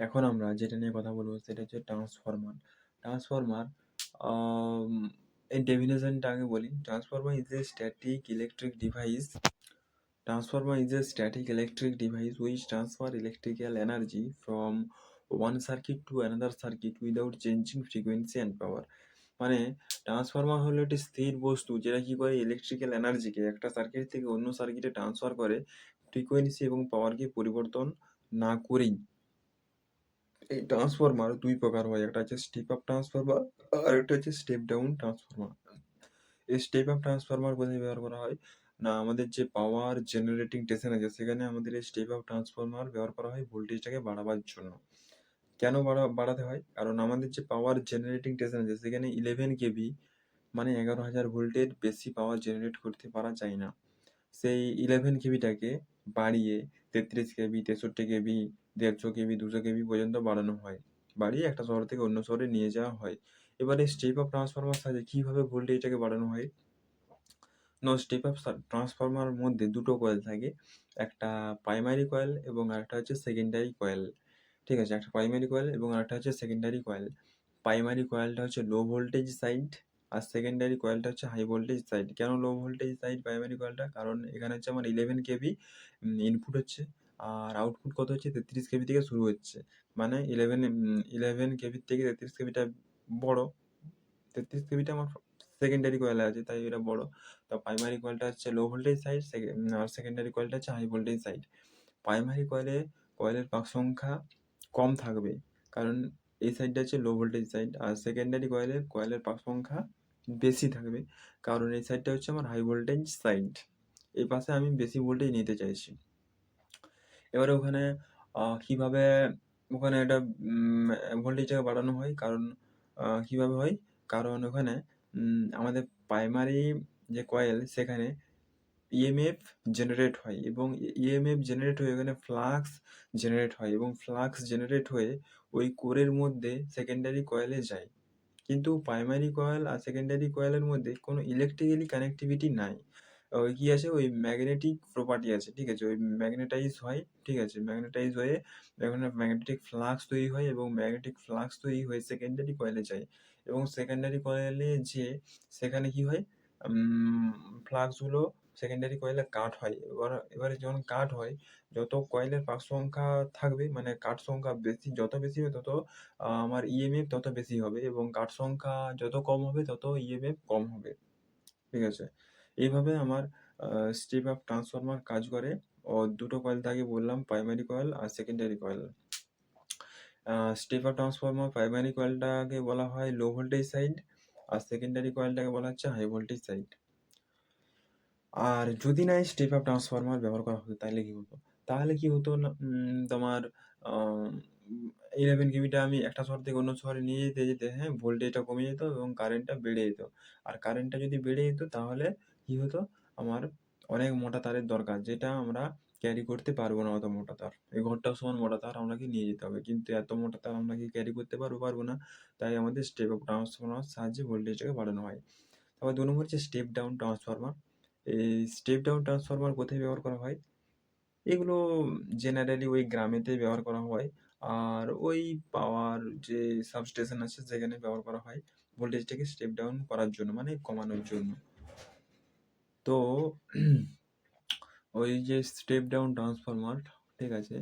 এখন আমরা যেটা নিয়ে কথা বলবো সেটা হচ্ছে ট্রান্সফরমার। ট্রান্সফরমার এর ডেফিনেশনটা আগে বলি। Transformer is a static electric device. Transformer is a static electric device which transfer electrical energy from one circuit to another circuit without changing frequency and power. মানে ট্রান্সফরমার হলো একটি স্থির বস্তু যেটা কি করে ইলেকট্রিক্যাল এনার্জিকে একটা সার্কিট থেকে অন্য সার্কিটে ট্রান্সফার করে ফ্রিকোয়েন্সি এবং পাওয়ারকে পরিবর্তন না করেই। এই ট্রান্সফরমার দুই প্রকার হয়, একটা হচ্ছে স্টেপ আপ ট্রান্সফরমার আর একটা হচ্ছে স্টেপ ডাউন ট্রান্সফরমার। এই স্টেপ আপ ট্রান্সফরমার কোথায় ব্যবহার করা হয় না, আমাদের যে পাওয়ার জেনারেটিং স্টেশন আছে সেখানে আমাদের এই স্টেপ আপ ট্রান্সফরমার ব্যবহার করা হয় ভোল্টেজটাকে বাড়াবার জন্য। কেন বাড়াতে হয়? কারণ আমাদের যে পাওয়ার জেনারেটিং স্টেশন আছে সেখানে 11 কেভি মানে 11,000 ভোল্টের বেশি পাওয়ার জেনারেট করতে পারা যায় না। সেই 11 কেভিটাকে বাড়িয়ে 33 কেভি, 63 কেভি, 150 কেভি, 200 কেভি পর্যন্ত বাড়ানো হয়। বাড়িয়ে একটা শহর থেকে অন্য শহরে নিয়ে যাওয়া হয়। এবারে স্টেপ আপ ট্রান্সফরমার সাহায্যে কীভাবে ভোল্টেজটাকে বাড়ানো হয়? স্টেপ আপ ট্রান্সফরমার মধ্যে দুটো কয়েল থাকে, একটা প্রাইমারি কয়েল এবং আরেকটা হচ্ছে সেকেন্ডারি কয়েল। ঠিক আছে, একটা প্রাইমারি কয়েল এবং আরেকটা হচ্ছে সেকেন্ডারি কয়েল। প্রাইমারি কয়েলটা হচ্ছে লো ভোল্টেজ সাইড আর সেকেন্ডারি কয়েলটা হচ্ছে হাই ভোল্টেজ সাইড। কেন লো ভোল্টেজ সাইড প্রাইমারি কয়েলটা? কারণ এখানে হচ্ছে আমার 11 কেভি ইনপুট হচ্ছে আর আউটপুট কত হচ্ছে 33 কেভি থেকে শুরু হচ্ছে। মানে 11 কেভির থেকে 33 কেভিটা বড়। 33 কেভিটা আমার সেকেন্ডারি কয়েলে আছে তাই এটা বড়। তো প্রাইমারি কয়েলটা হচ্ছে লো ভোল্টেজ সাইড আর সেকেন্ডারি কয়েলটা হচ্ছে হাই ভোল্টেজ সাইড। প্রাইমারি কয়েলের পাক সংখ্যা কম থাকবে কারণ এই সাইডটা হচ্ছে লো ভোল্টেজ সাইড, আর সেকেন্ডারি কয়েলের পাক সংখ্যা বেশি থাকবে কারণ এই সাইডটা হচ্ছে আমার হাই ভোল্টেজ সাইড। এই পাশে আমি বেশি ভোল্টেজ নিতে চাইছি। এবারে ওখানে কীভাবে ওখানে এটা ভোল্টেজটাকে বাড়ানো হয়? কারণ কীভাবে হয়? কারণ ওখানে আমাদের প্রাইমারি যে কয়েল সেখানে ইএমএফ জেনারেট হয় এবং ইএমএফ জেনারেট হয়ে ওখানে ফ্লাক্স জেনারেট হয় এবং ফ্লাক্স জেনারেট হয়ে ওই কোরের মধ্যে সেকেন্ডারি কয়েলে যায়। কিন্তু প্রাইমারি কয়েল আর সেকেন্ডারি কয়েলের মধ্যে কোনো ইলেকট্রিক্যালি কানেক্টিভিটি নাই। ওই কী আছে, ওই ম্যাগনেটিক প্রপার্টি আছে, ঠিক আছে? ওই ম্যাগনেটাইজ হয়, ঠিক আছে? ম্যাগনেটাইজ হয়ে ওখানে ম্যাগনেটিক ফ্লাক্স তৈরি হয় এবং ম্যাগনেটিক ফ্লাক্স তৈরি হয়ে সেকেন্ডারি কয়েলে যায় এবং সেকেন্ডারি কয়েলে যেয়ে সেখানে কী হয়, ফ্লাক্সগুলো সেকেন্ডারি কয়েলে কাট হয়। এবারে যখন কাট হয়, যত কয়েলের পাক সংখ্যা থাকবে মানে কাট সংখ্যা যত বেশি হবে তত আমার ইএমএফ তত বেশি হবে এবং কাট সংখ্যা যত কম হবে তত ইএমএফ কম হবে, ঠিক আছে? এইভাবে আমার স্টেপ আপ ট্রান্সফরমার কাজ করে। ও দুটো কয়েল থাকে বললাম, প্রাইমারি কয়েল আর secondary coil. Step up transformer primary কয়েলটাকে বলা হয় লো ভোল্টেজ সাইড আর সেকেন্ডারি কয়েলটাকে বলা হচ্ছে হাই ভোল্টেজ সাইড। আর যদি না স্টেপ আপ ট্রান্সফরমার ব্যবহার করা হতো তাহলে কী হতো? তাহলে কি হতো না, তোমার 11 কেভিটা আমি একটা শহর থেকে অন্য শহরে নিয়ে যেতে হ্যাঁ ভোল্টেজটা কমে যেত এবং কারেন্টটা বেড়ে যেত। আর কারেন্টটা যদি বেড়ে যেত তাহলে কী হতো, আমার অনেক মোটা তারের দরকার যেটা আমরা ক্যারি করতে পারবো না। অত মোটা তার, এই ঘরটার সমান মোটা তার আপনাকে নিয়ে যেতে হবে, কিন্তু এত মোটা তার আমরা কি ক্যারি করতে পারবো না। তাই আমাদের স্টেপ আপ ট্রান্সফরমার সাহায্যে ভোল্টেজটাকে বাড়ানো হয়। তারপর 2 নম্বর হচ্ছে স্টেপ ডাউন ট্রান্সফরমার। এই স্টেপ ডাউন ট্রান্সফরমার কোথায় ব্যবহার করা হয়? এগুলো জেনারেলি ওই গ্রামেতেই ব্যবহার করা হয় আর ওই পাওয়ার যে সাবস্টেশন আছে সেখানে ব্যবহার করা হয় ভোল্টেজটাকে স্টেপ ডাউন করার জন্য, মানে কমানোর জন্য। তো ওই যে স্টেপ ডাউন ট্রান্সফরমার, ঠিক আছে?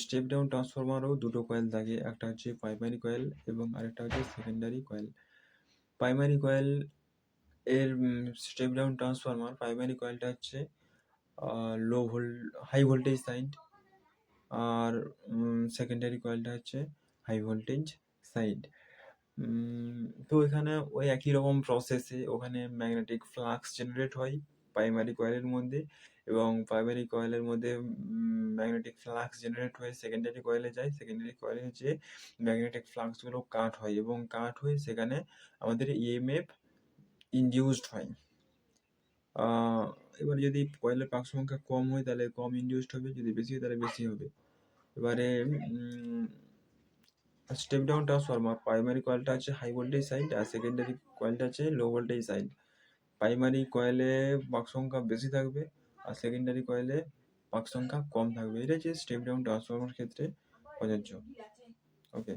স্টেপ ডাউন ট্রান্সফরমারও দুটো কয়েল থাকে, একটা হচ্ছে প্রাইমারি কয়েল এবং আরেকটা হচ্ছে সেকেন্ডারি কয়েল। প্রাইমারি কয়েল এর স্টেপ ডাউন ট্রান্সফরমার প্রাইমারি কয়েলটা হচ্ছে হাই ভোল্টেজ সাইড আর সেকেন্ডারি কয়েলটা হচ্ছে হাই ভোল্টেজ সাইড। তো এখানে ওই একই রকম প্রসেসে ওখানে ম্যাগনেটিক ফ্লাক্স জেনারেট হয় প্রাইমারি কয়েলের মধ্যে এবং প্রাইমারি কয়েলের মধ্যে ম্যাগনেটিক ফ্লাক্স জেনারেট হয়ে সেকেন্ডারি কয়েলে যায়। সেকেন্ডারি কয়েলে যে ম্যাগনেটিক ফ্লাক্সগুলো কাট হয় এবং কাট হয়ে সেখানে আমাদের ইএমএফ ইনডিউসড হয়। এবার যদি কয়েলের পাক সংখ্যা কম হয় তাহলে কম ইনডিউসড হবে, যদি বেশি হয় তাহলে বেশি হবে। এবারে স্টেপ ডাউন ট্রান্সফরমার প্রাইমারি কয়েলটা হচ্ছে হাই ভোল্টেজ সাইড আর সেকেন্ডারি কয়েলটা হচ্ছে লো ভোল্টেজ সাইড। প্রাইমারি কয়েলে পাক সংখ্যা বেশি থাকবে আর সেকেন্ডারি কয়েলে পাক সংখ্যা কম থাকবে। এটা হচ্ছে স্টেপ ডাউন ট্রান্সফরমার ক্ষেত্রে প্রযোজ্য। ওকে।